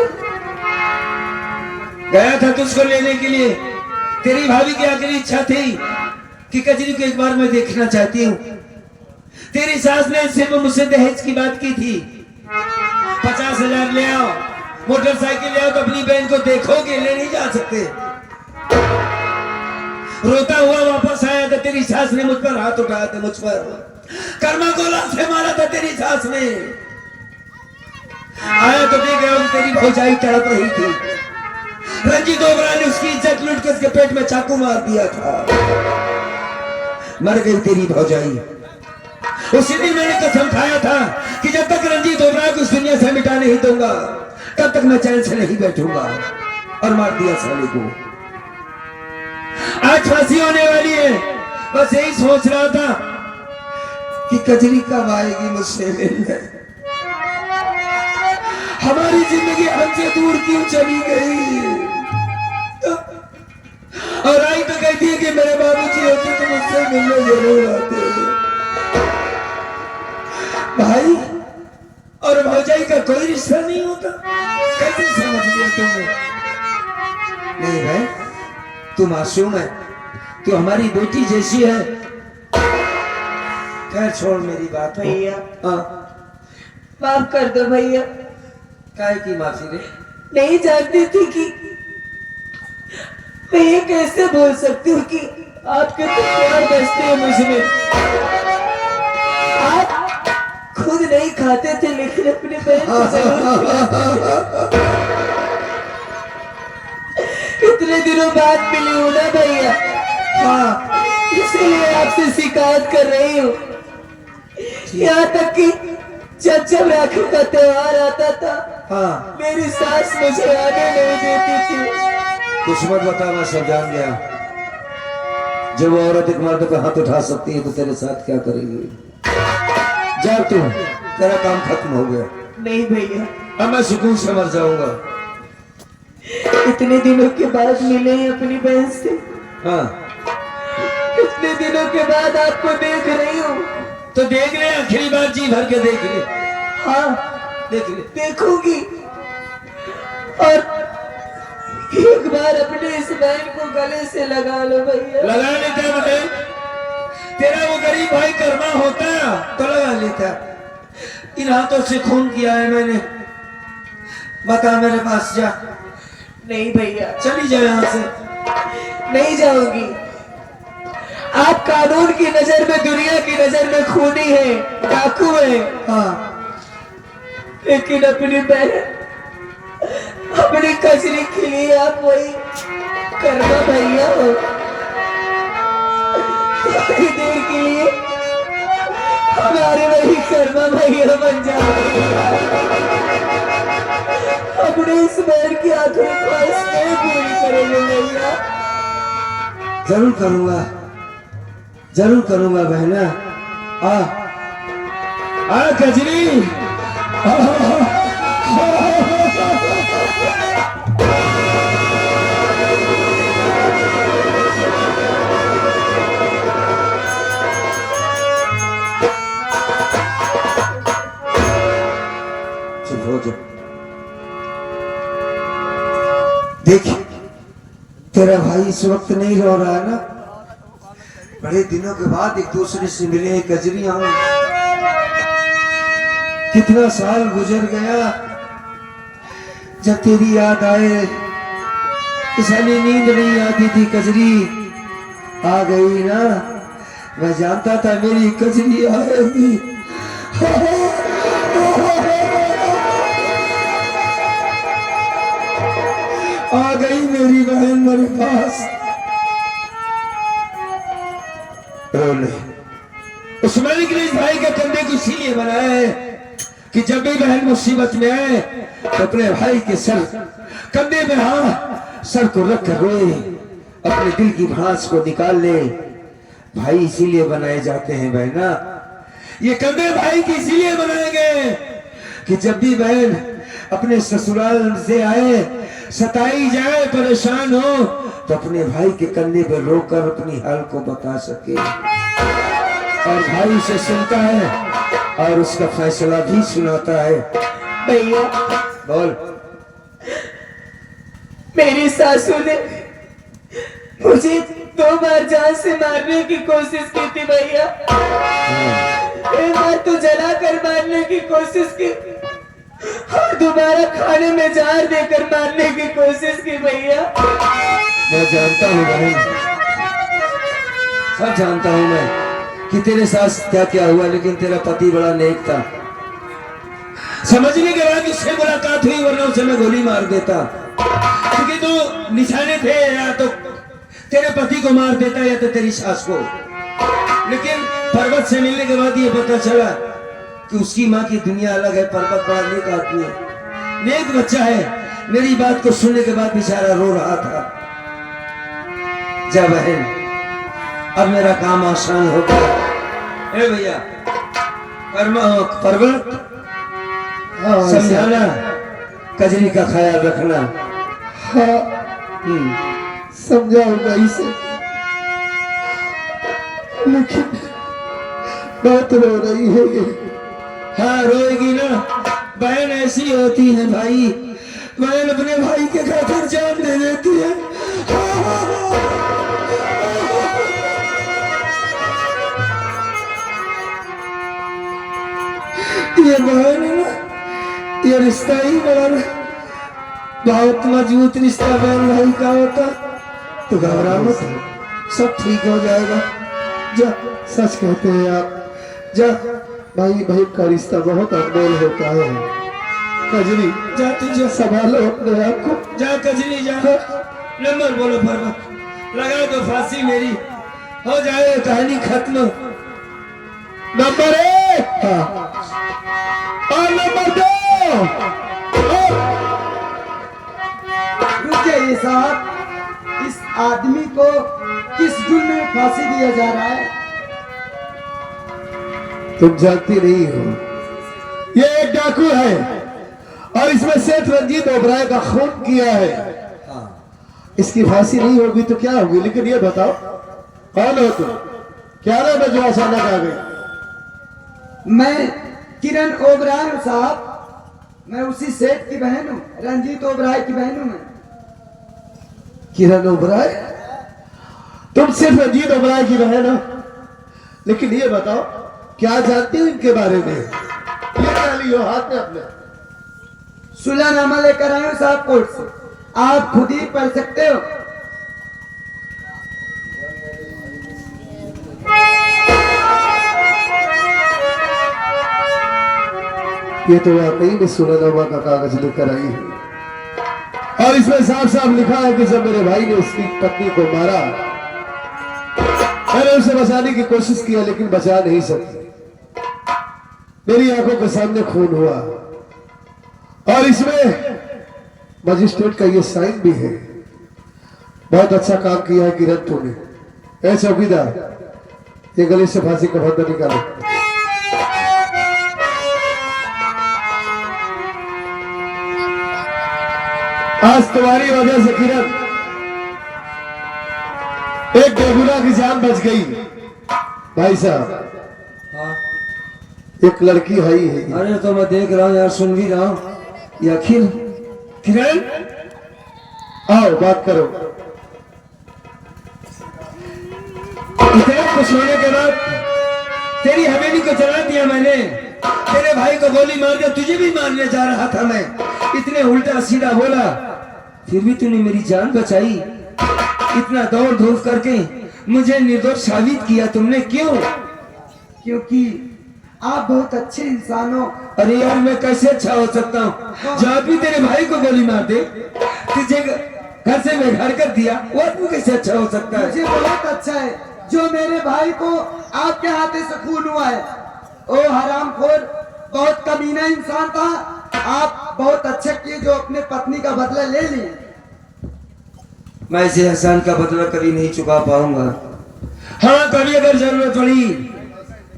गया था तुझको लेने के लिए। तेरी भाभी की आखिरी इच्छा थी कि कजरी को एक बार मैं देखना चाहती हूँ। तेरी सास ने सिर्फ मुझसे दहेज की बात की थी। 50,000 ले आओ, मोटरसाइकिल ले आओ तो अपनी बहन को देखोगे, ले नहीं जा सकते। रोता हुआ वापस आया था, तेरी सास ने मुझ पर हाथ उठाया था, मुझ पर कर्मा को लात मारा था तेरी सास ने। आया तो देख रहा हूं तेरी भौजाई तड़प रही थी। रंजीत ओबराय ने उसकी इज्जत लूट के उसके पेट में चाकू मार दिया था। मर गई तेरी भौजाई। उसी दिन मैंने कसम खाया था कि जब तक रंजीत ओबराय को इस दुनिया से मिटा नहीं दूंगा तब तक मैं चैन से नहीं बैठूंगा, और मार दिया साले को। आज फांसी होने वाली है, बस यही सोच रहा था कि कजरी कब आएगी मुझसे मिलने। हमारी जिंदगी हमसे दूर क्यों चली गई? और आई तो कहती है कि मेरे बाबूजी होते तो मुझसे मिलने जरूर आते। भाई और भौजाई का कोई रिश्ता नहीं होता? कैसे समझ लिया तुमने? नहीं भाई, तू मासूम है, तू हमारी बेटी जैसी है। खैर छोड़ मेरी बात को। भैया हाँ, माफ कर दो भैया। काहे की माफी रे? नहीं जानती थी कि मैं ये कैसे बोल सकती हूँ कि आपके तो प्यार बसते हैं मुझमें। आप खुद नहीं खाते थे लेकिन अपने बहन को जरूर खिलाते थे। इतने दिनों बाद मिली हूँ ना भैया, हाँ इसलिए आपसे शिकायत कर रही हूँ। यहाँ तक कि जब राखी का त्योहार आता था, हाँ, मेरी सास मुझे आने नहीं देती थी। कुछ मत बता, मैं सब जान गया। जब वो औरत एक मर्द का हाथ उठा सकती है तो तेरे साथ क्या करेगी? जा तू, तेरा काम खत्म हो गया। नहीं भैया, अब मैं सुकून से मर जाऊंगा। इतने दिनों के बाद मिले हैं अपनी बहन से। हाँ, इतने दिनों के बाद आपको देख रही हूँ। तो देख ले, आखिरी बार जी भर के देख ले, हाँ देख ले। देखूंगी। और एक बार अपने इस बहन को गले से लगा लो भैया। लगा लेता बटे, तेरा वो गरीब भाई कर्मा होता तो लगा लेता। इन हाथों से खून किया है मैंने, बता मेरे पास जा। नहीं भैया, चली जाए यहाँ से। नहीं जाऊंगी। आप कानून की नजर में, दुनिया की नजर में खूनी है, डाकू है, हाँ, लेकिन अपनी बहन, अपनी कजरी के लिए आप वही कर्मा भैया हो। थोड़ी देर के लिए हमारे वही कर्मा भैया बन जाओ। अपने इस बहन की आखिरी ख्वाहिश नहीं पूरी करेंगे भैया। जरूर करूंगा, जरूर करूंगा बहना। आ कजरी, चुप हो जा। देख, तेरा भाई इस वक्त नहीं रो रहा है ना। बड़े दिनों के बाद एक दूसरे से मिले कजरी। हम कितना साल गुजर गया, जब तेरी याद आए इसलिए नींद नहीं आती थी। कजरी आ गई ना, मैं जानता था मेरी कजरी आएगी। आ गई मेरी बहन मेरे पास। रोने उस मालिक ने इस भाई के कंधे को इसीलिए बनाया है कि जब भी बहन मुसीबत में आए तो अपने भाई के सर कंधे में, हाँ, सर को रख कर रोए, अपने दिल की भड़ास को निकाल ले। भाई इसीलिए बनाए जाते हैं बहना। ये कंधे भाई की इसीलिए बनाए गए कि जब भी बहन अपने ससुराल से आए, सताई जाए, परेशान हो, तो अपने भाई के कंधे पर रोकर अपनी हाल को बता सके। और भाई उसे सुनता है और उसका फैसला भी सुनाता है। भैया, बोल। मेरी सासू ने मुझे 2 बार जान से मारने की कोशिश की थी भैया। एक बार तो जला कर मारने की कोशिश की और दोबारा खाने में जहर देकर मारने की कोशिश की भैया। मैं जानता हूँ बहन, सब जानता हूँ मैं कि तेरे साथ क्या क्या हुआ, लेकिन तेरा पति बड़ा नेक था। समझने के बाद उससे मुलाकात हुई, वरना उसे मैं गोली मार देता। क्योंकि तो निशाने थे, या तो तेरे पति को मार देता या तो तेरी सास को। लेकिन पर्वत से मिलने के बाद ये पता चला कि उसकी माँ की दुनिया अलग है। पर्वत बड़ा नेक आदमी है, नेक बच्चा है। मेरी बात को सुनने के बाद बेचारा रो रहा था। जा बहन, अब मेरा काम आसान हो गया। ए भैया, पर्वत, हाँ, समझाना, कजरी का ख्याल रखना। हाँ, समझाऊंगा इसे, लेकिन बात रो रही है ये। हाँ, रोएगी ना, बहन ऐसी होती है भाई। बहन अपने भाई के खातिर जान दे देती है। ये बहन है ना, ये रिश्ता ही बड़ा ना, बहुत मजबूत रिश्ता बहन भाई का होता। तो घबरा मत, सब ठीक हो जाएगा। जा, सच कहते हैं आप। जा, भाई भाई का रिश्ता बहुत अनमोल होता है। कजरी, जा तुझे संभालो अपने आप को। जा कजरी जा। नंबर बोलो पर्वत, लगा दो फांसी मेरी, हो जाए कहानी खत्म। नंबर 1 हाँ, और नंबर 2। रुक जाइए साहब, इस आदमी को किस जुर्म में फांसी दिया जा रहा है? तुम जानती नहीं हो, ये एक डाकू है और इसमें सेठ रंजीत ओबराय का खून किया है। इसकी फांसी नहीं होगी तो क्या होगी? लेकिन ये बताओ, कौन हो तुम? क्या नाम है जो अचानक आ गई? मैं किरण ओबराय हूँ साहब, मैं उसी सेठ की बहन हूँ, रंजीत ओबराय की बहन हूँ मैं। किरण ओबराय? तुम सिर्फ रंजीत ओबराय की बहन हो, लेकिन ये बताओ क्या जानती हो इनके बारे में? ये क्या ली हो हाथ में अपने? सुलहनामा लेकर आए हूँ साहब कोर्ट से, आप खुद ही पढ़ सकते हो। ये तो वाकई में सुलहनामा का कागज लेकर आई है और इसमें साफ साफ लिखा है कि जब मेरे भाई ने उसकी पत्नी को मारा, मैंने उसे बचाने की कोशिश किया लेकिन बचा नहीं सकी। मेरी आंखों के सामने खून हुआ और इसमें मजिस्ट्रेट का ये साइन भी है। बहुत अच्छा काम किया है किरण तूने। ए चौकीदार, ये गले से फांसी का फंदा निकालो। आज तुम्हारी वजह से किरण एक बेगुनाह की जान बच गई। भाई साहब, हाँ। एक लड़की आई है। अरे तो मैं देख रहा हूँ यार, सुन भी रहा हूँ। ये अखिल, किरण, आओ बात करो। इतने खुश होने के बाद तेरी हवेली को जला दिया मैंने, तेरे भाई को गोली मार दिया, तुझे भी मारने जा रहा था मैं। इतने उल्टा सीधा बोला, फिर भी तूने मेरी जान बचाई। इतना दौड़ धूप करके मुझे निर्दोष साबित किया तुमने, क्यों? क्योंकि आप बहुत अच्छे इंसान हो। अरे यार, मैं कैसे अच्छा हो सकता हूँ जो आदमी तेरे भाई को गोली मार दे, तुझे घर से बेघर कर दिया, वो आदमी कैसे अच्छा हो सकता है? मुझे बहुत अच्छा है जो मेरे भाई को आपके हाथे से खून हुआ है। ओ हरामखोर, बहुत कमीना इंसान था। आप बहुत अच्छा किए जो अपने पत्नी का बदला ले लिए। मैं इसे एहसान का बदला कभी नहीं चुका पाऊंगा। हाँ, कभी अगर जरूरत पड़ी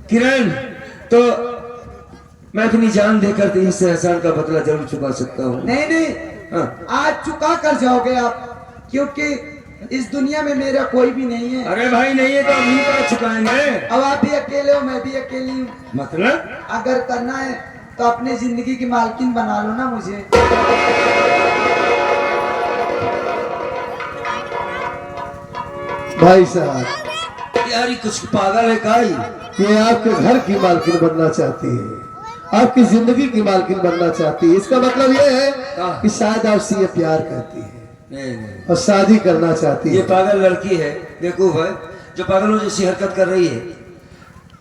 किरण, तो मैं अपनी जान देकर तो इससे एहसान का बदला जरूर चुका सकता हूँ। नहीं नहीं, हाँ। आज चुका कर जाओगे आप, क्योंकि इस दुनिया में मेरा कोई भी नहीं है। अरे भाई, नहीं है तो हम नहीं कर चुकाएंगे। अब आप भी अकेले हो, मैं भी अकेली हूँ। मतलब अगर करना है तो अपने जिंदगी की मालकिन बना लो ना मुझे। भाई साहब, यार ये कुछ पागल है काई। ये आपके घर की मालकिन बनना चाहती है, आपकी जिंदगी की मालकिन बनना चाहती है। इसका मतलब ये है कि शायद आपसे ये प्यार करती है नहीं, और शादी करना चाहती ये है। पागल लड़की है बेवकूफ है जो पागलों जैसी हरकत कर रही है।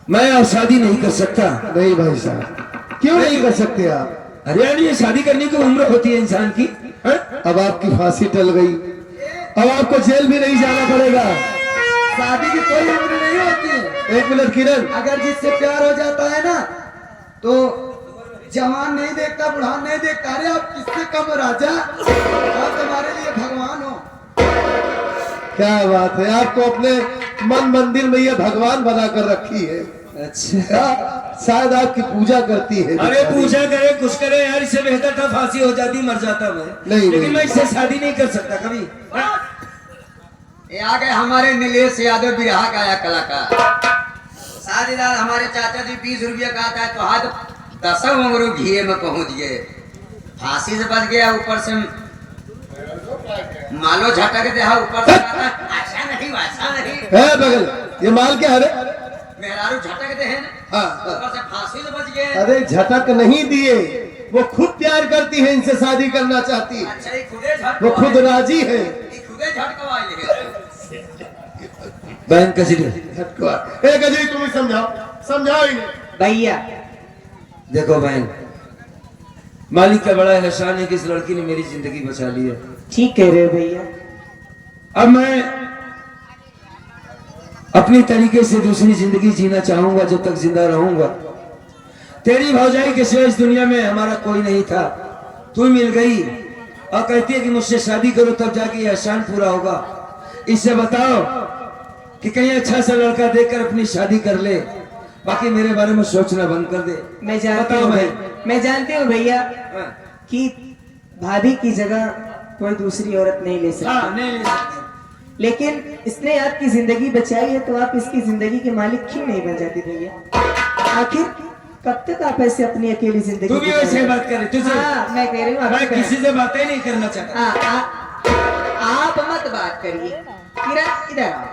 मैं अब शादी नहीं कर सकता। नहीं भाई साहब, क्यों नहीं कर सकते आप? अरे यार, ये शादी करने की उम्र होती है इंसान की, है? अब आपकी फांसी टल गई, अब आपको जेल भी नहीं जाना पड़ेगा। शादी की कोई उम्र नहीं होती है। एक मिनट किरण, अगर जिससे प्यार हो जाता है ना, तो जवान नहीं देखता, बुढ़ान नहीं देखता। अरे आप किससे कम हो राजा, आप हमारे लिए भगवान हो। क्या बात है, आपको अपने मन मंदिर में ये भगवान बना कर रखी है। अच्छा, शायद आपकी पूजा करती है। अरे पूजा करे कुछ करे यार, इससे बेहतर था फांसी हो जाती, मर जाता मैं। नहीं, लेकिन नहीं। मैं इससे शादी नहीं कर सकता कभी। ये आ गए हमारे नीलेश यादव, बिरहा गाया कलाकार। शादीदार हमारे चाचा जी 20 रुपया का आता है तो हाथ 10 उंगरू घी में पहुंच गए। फांसी से बच गया, ऊपर से मालो झटक दे, ऊपर से ऐसा नहीं वैसा नहीं। है बगल, ये माल क्या है रे? मेहरारू झटक दे है ना, हाँ। ऊपर से फांसी से बच गए। अरे झटक नहीं दिए, वो खुद प्यार करती है, इनसे शादी करना चाहती है। अच्छा, ये खुदे झटक, वो खुद राजी है। ये खुदे झटकवाई है। बहन कसी झटकवा। एक अजय तुम्हें समझाओ, समझाओ इन्हें। भैया देखो बहन, मालिक का बड़ा एहसान है कि इस लड़की ने मेरी जिंदगी बचा ली है। ठीक कह रहे हो भैया। अब मैं अपनी तरीके से दूसरी जिंदगी जीना चाहूंगा जब तक जिंदा रहूंगा। तेरी भौजाई के सिवा इस दुनिया में हमारा कोई नहीं था, तू मिल गई और कहती है कि मुझसे शादी करो तब जाके ये एहसान पूरा होगा। इससे बताओ कि कहीं अच्छा सा लड़का देखकर अपनी शादी कर ले, बाकी मेरे बारे में सोचना बंद कर दे। मैं जानती बताओ हूँ भाई। मैं जानती हूँ भैया हाँ, कि भाभी की जगह कोई दूसरी औरत नहीं ले सकती, हाँ, नहीं ले सकते। लेकिन इसने आपकी जिंदगी बचाई है तो आप इसकी जिंदगी के मालिक क्यों नहीं बन जाती भैया? आखिर कब तक आप ऐसे अपनी अकेली जिंदगी तू भी वैसे गुजारोगे? बात करे तुझे हाँ, मैं कह रही हूँ मैं आपसे किसी से बातें नहीं करना चाहता। आप मत बात करिए। किरण इधर आओ।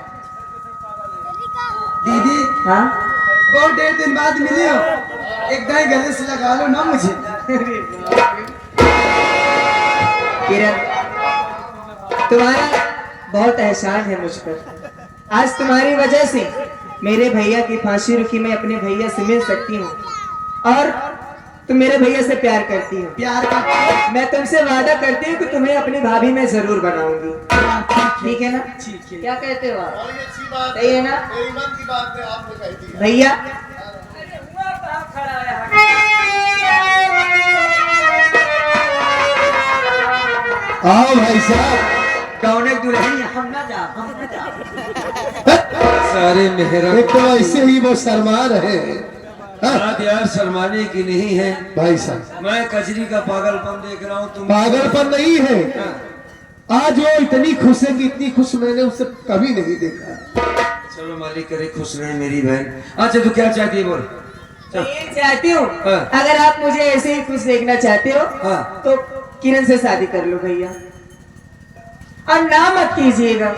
दीदी हाँ बहुत देर दिन बाद मिले हो, एक दाई गले से लगा लो ना मुझे। किरण, तुम्हारा बहुत एहसान है मुझ पर। आज तुम्हारी वजह से मेरे भैया की फांसी रुकी, मैं अपने भैया से मिल सकती हूँ और तुम मेरे भैया से प्यार करती हो। प्यार करते हो? मैं तुमसे वादा करती हूँ कि तुम्हें अपनी भाभी में जरूर बनाऊंगी। ठीक है ना? ठीक है। क्या कहते हो आप? बड़ी अच्छी बात सही है ना? मेरी मन की बात है, आपने कह दी। भैया आओ भाई साहब। कौन एक दुल्हन हम ना जा, हम ना जा। सारे मेहरा एक तो ऐसे ही वो शर्मा रहे हैं। हाँ, बात यार शर्माने की नहीं है। भाई साहब मैं कजरी का पागलपन देख रहा हूँ तुम पागलपन नहीं है। हाँ, आज वो इतनी खुश है कि इतनी खुश मैंने उसे कभी नहीं देखा। चलो मालिक करे खुश रहे मेरी बहन। अच्छा तू क्या चाहती है बोल। मैं ये चाहती हूँ, हाँ। अगर आप मुझे ऐसे ही खुश देखना चाहते हो हाँ। तो किरण से शादी कर लो भैया, और ना मत कीजिएगा।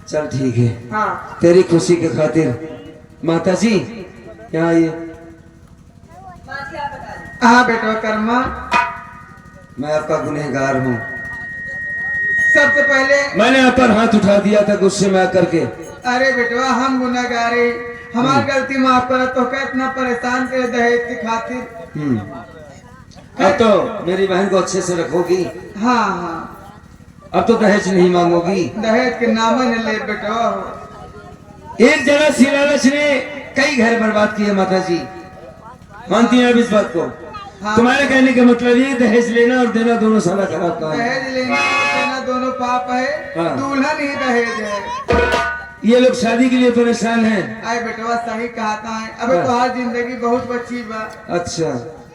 चल ठीक है, हाँ तेरी खुशी के खातिर माता जी यहाँ आइए। हाँ बेटा कर्मा, मैं आपका गुनहगार हूँ। सबसे पहले मैंने आप पर हाथ उठा दिया था गुस्से में आकर के। अरे बेटवा हम गुनाहगारे, हमारी गलती माफ करो। तो क्या इतना परेशान करे दहेज की खातिर? अब तो मेरी बहन को अच्छे से रखोगी, हाँ हाँ, अब तो दहेज नहीं मांगोगी। दहेज के नाम न ले बेटवा। एक जगह सी लालच ने कई घर बर्बाद किए माता जी, मानती हैं अब इस बात को? हाँ। तुम्हारे कहने का मतलब ये दहेज लेना और देना दोनों साला खराब काम है। दहेज लेना और देना दोनों पाप है। हाँ। दुल्हन ही दहेज है। ये लोग शादी के लिए परेशान हैं। आए बेटवा सही कहता है। अबे हाँ। तुम्हारी जिंदगी बहुत बची बा। अच्छा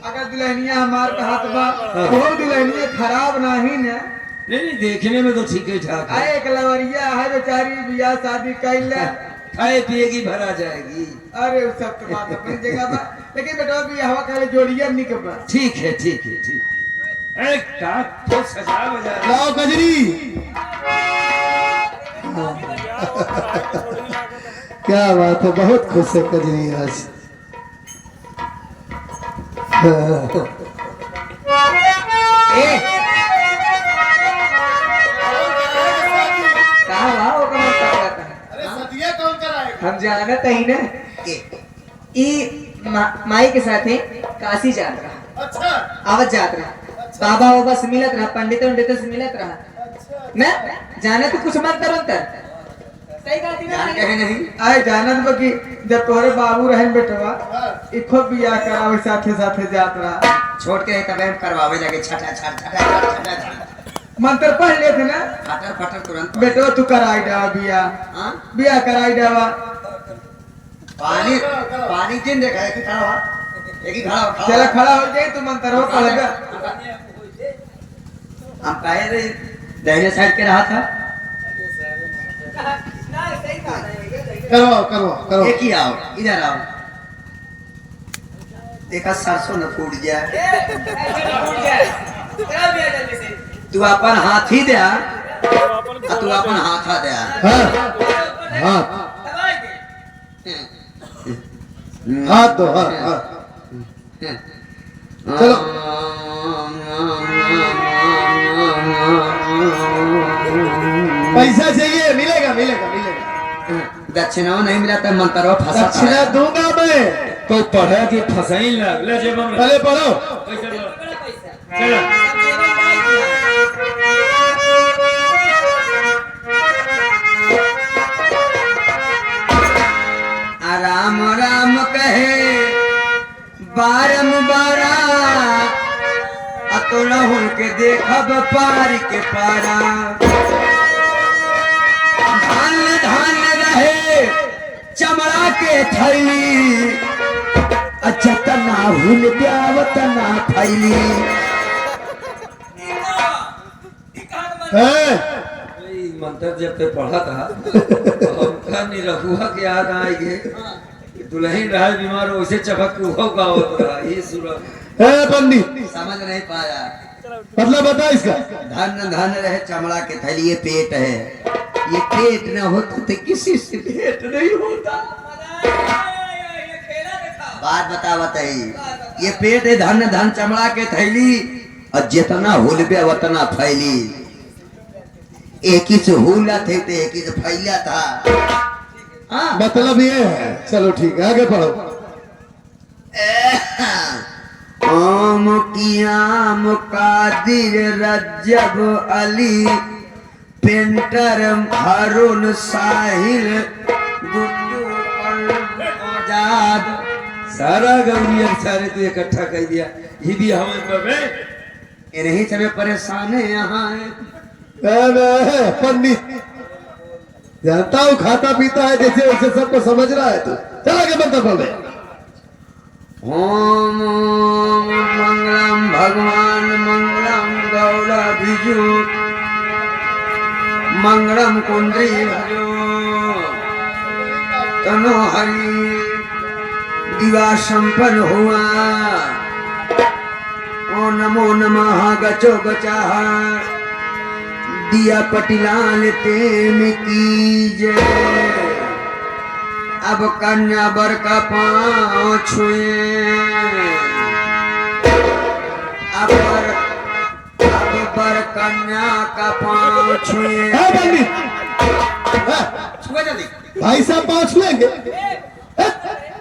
अगर दुल्हनिया हमार कहत बा हाँ। वो दुल्हनिया खराब नहीं न। नहीं नहीं, देखने में तो ठीक ही ठाक है। आए एक लवरिया है बेचारी, बियाह शादी कैल। खाए पिएगी भरा जाएगी। अरे वो सब तो बात अपनी जगह बा, लेकिन बेटवा बियाह करे जोड़िया निक बा। ठीक है ठीक है ठीक है। एक काक तो सजा बजा रहा। लाओ कजरी। क्या बात है, बहुत खुश है कजरी आज। कहा वाह वो कमर पकड़ा था। अरे सदिया कौन कराएगा? हम जानत ही न माई के साथ काशी जात रहा, अच्छा आवत जात रहा, बाबा बाबा से मिलत रहा, पंडित उंडित से मिलत रहा। न जाने तो कुछ मत करो तर सही कहती ना? कहे नहीं। आए जानत बा कि जब तोहरे बाबू रहन बेटवा इको बियाह करावे साथे साथे जात रहा। छोड़ के तब हम करवावे लगे छटा छट छटा छटा छट। मंत्र पढ़ लेते ना फटर फटर तुरंत। बेटवा तू कराई डावा बियाह, हाँ? बियाह कराई डावा। पानी पानी दिन देखा है कि खड़ा हुआ, एक ही खड़ा हुआ। चला खड़ा हो जाए तो मंत्र हो पड़ेगा। हम कहे थे दाहिने साइड के रहा था। करवाओ करवाओ करवाओ। एक ही आओ, इधर आओ। देखा सरसों न फूट जाए। तू अपन हाथ ही दे, तू अपन हाथ दे। हाँ हाँ हाथ दो, हाँ हाँ। चलो पैसा चाहिए, मिलेगा मिलेगा मिलेगा। दक्षिणा नहीं मिला तो मंत्रो फंसा। दक्षिणा दूंगा मैं। तो पढ़ा कि फसाई ले जेब में। पहले पढ़ो। पैसा लो। चलो राम राम कहे बारम्बारा, अतुलहुन के देखब पार के पारा। धान धान रहे चमड़ा के थैली, अचतना हुन ब्यावतना फैली। है ये मंत्र जब पे पढ़ा था तो हमका निरहुआ के याद आएंगे। दुल्हन रहा बीमार हो उसे चपक के हुआ का होता ये सूरत ए पंडित, समझ नहीं पाया। मतलब बता इसका। धन धन रहे चमड़ा के थैली, ये पेट है। ये पेट न होता तो किसी से भेंट नहीं होता। बात बताइए, ये पेट है, धन धन चमड़ा के थैली, और जितना हुलबे उतना फैली। एक ही से हुला थे तो एक ही से फैला था। हाँ। मतलब ये है। चलो ठीक है, आगे पढ़ो। ओम कियाम कादिर रजब अली पेंटर हारून साहिल गुड्डू आजाद। सारा गौरी सारे तो इकट्ठा कर दिया। ये भी हमें पर इन्हीं सब परेशान है यहाँ है। पंडित जानता हूँ खाता पीता है जैसे वैसे सबको समझ रहा है तू। चल आगे मंत्र बोल रहे। ओम मंगलम भगवान मंगलम गौड़ा भिजु मंगलम कुंद्री भजो तनो हरि दिवा संपन्न हुआ। ओ नमो नमः गचो गचाहा दिया पटिलाल प्रेम की जय। अब कन्या बर का पाँव छुए, अब बर कन्या का पाँव छुए। पंडित छुए जल्दी। भाई साहब पाँव छुएंगे।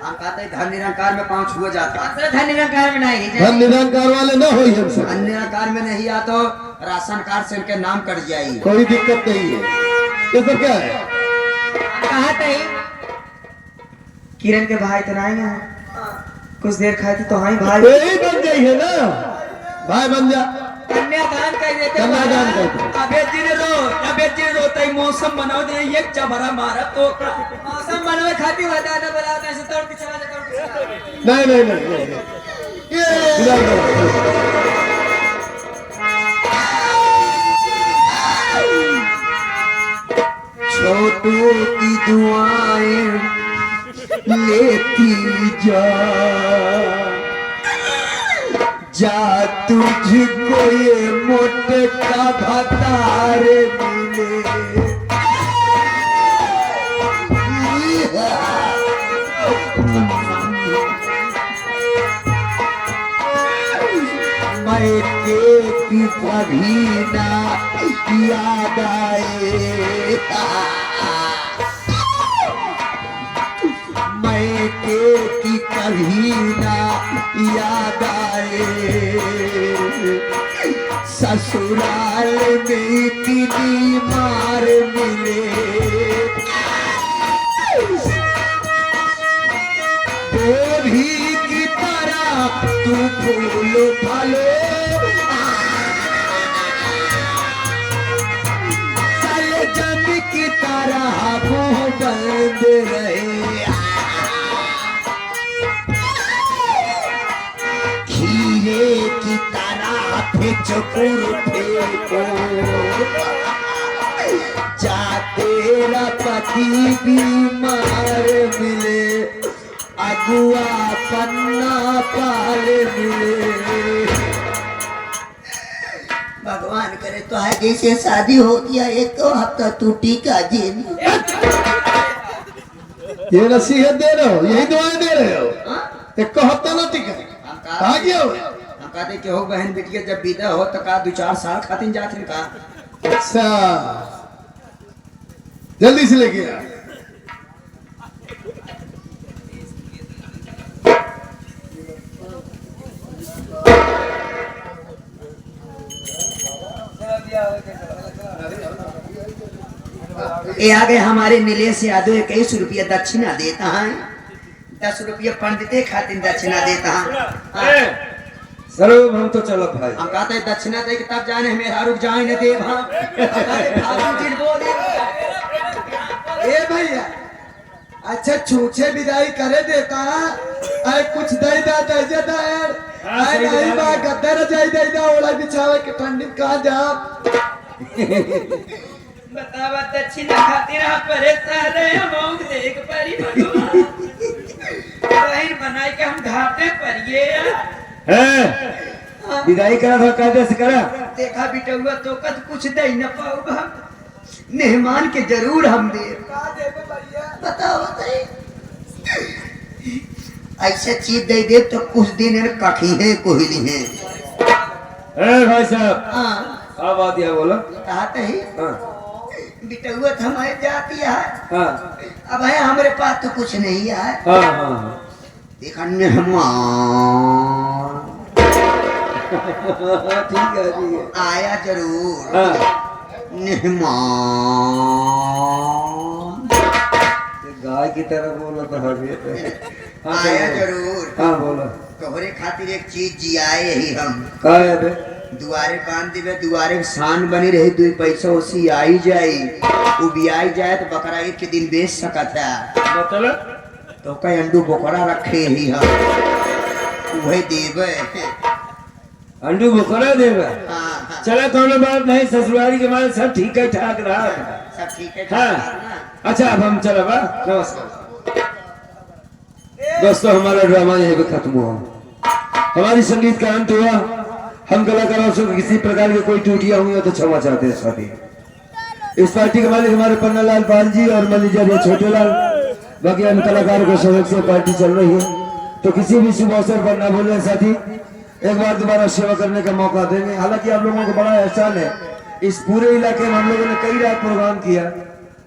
हम कहते हैं धन निरंकार में पाँव छुए जाता है। धन निरंकार में नहीं, धन निरंकार वाले ना हो हमसे। धन निरंकार में नहीं आ तो राशन कार्ड से उनके नाम कट जाएगी। कोई दिक्कत नहीं है। ये सब क्या है? कहा था किरण के भाई तो नहीं है, कुछ देर खाए थे तो हाँ भाई यही बन गई है ना, भाई बन जा। कन्यादान कर देते। कन्यादान करते। अबे जी रो तई मौसम बनाओ दे एक चबरा मारा तो मौसम बनवे खाती बता ना बोला ऐसे तोड़ के चला जा। नहीं नहीं नहीं, नहीं, नहीं। इधर करो। छोटू की दुआएं लेती जा तुझको ये मोटका भतार मिले। मैं की कभी ना याद आए, मैं की कभी ना याद आए। ससुराल में इतनी मार मिले, गोभी की तरह तू फूल फलो, सलजम की तरह मुंह बंद रहे। खीरे की तरह फिचकुर फेंको, जा तेरा पति बीमार मिले, अगुआ पन्ना पाल मिले। भगवान करे तो आगे से शादी हो गया, एक तो हफ्ता टूटी का जिन। ये नसीहत दे रहे हो, यही दुआएं दे रहे हो। एक हफ्ता ना टिका आ गया हो। हम कहते कि हो बहन बेटिया जब विदा हो तो का 2-4 साल खातिर जाते का। अच्छा जल्दी से लेके आ। ये आगे हमारे नीलेश यादव 21 रुपया दक्षिणा देता है, 10 रुपया पंडित खातिर दक्षिणा देता है। सरो हम तो चलो भाई। हम कहते हैं दक्षिणा दे के तब जाने मेरा रुक जाए न देव। हाँ ए भैया अच्छा छूछे विदाई करे देता है। अरे कुछ दे दा दे दा यार। अरे नहीं बा गद्दर जाई दे दा ओला बिछावे के पंडित कहां जा। बतावा दक्षिणा खातिर परेशान है हम देख परी भगवान। के हम घाटे पर ये हैं? विदाई करा था कायदे से करा। देखा बिटुआ तो कद कुछ दे न पाऊगा, मेहमान के जरूर हम दे। बताओ बताइए, ऐसे चीज दे दे तो कुछ दिन इन कखी है कोहली है। ए भाई साहब, हाँ क्या बात है बोलो। कहते ही हाँ बिटुआ तो हमारे जाती है, हाँ अब है हमारे पास तो कुछ नहीं है। हाँ हाँ देखा मेहमान ठीक है ठीक है। आया जरूर, हाँ मेहमान गाय की तरह बोलो तो हमें। हाँ आया बोलो। जरूर। हाँ बोलो। तोहरे खातिर एक चीज जियाए ही हम, का है बे? दुआरे बांध दिवे, दुआरे के शान बनी रही, दो पैसा उसी आई जाई, वो भी आई जाए तो बकरा ईद के दिन बेच सकत है। मतलब तो कई अंडू बकरा रखे ही हम, वही देवे। अंडू बकरा देगा। हाँ चला कोनो बात नहीं, ससुराली के माल सब ठीक है ठाक रहा। सब ठीक है। हाँ अच्छा, अब हम चला बा। नमस्कार दोस्तों, हमारा ड्रामा यहीं पे खत्म हुआ। हमारी संगीत का अंत हुआ। हम कलाकारों से किसी प्रकार की कोई टूटियां हुई हो तो क्षमा चाहते हैं साथी। इस पार्टी के मालिक हमारे पन्ना लाल पाल जी और मैनेजर ये छोटे लाल, बाकी अन्य कलाकारों के सहयोग से पार्टी चल रही है। तो किसी भी शुभ अवसर पर ना भूलें साथी, एक बार दोबारा सेवा करने का मौका देंगे। हालांकि आप लोगों को बड़ा एहसान है, इस पूरे इलाके में हम लोगों ने कई रात प्रोग्राम किया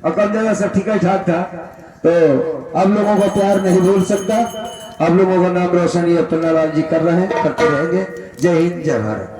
और कम जगह सब ठीक ठाक था। तो आप लोगों का प्यार नहीं भूल सकता। आप लोगों का नाम रोशन ये पन्ना लाल जी कर रहे हैं, करते रहेंगे। जय हिंद, जय भारत।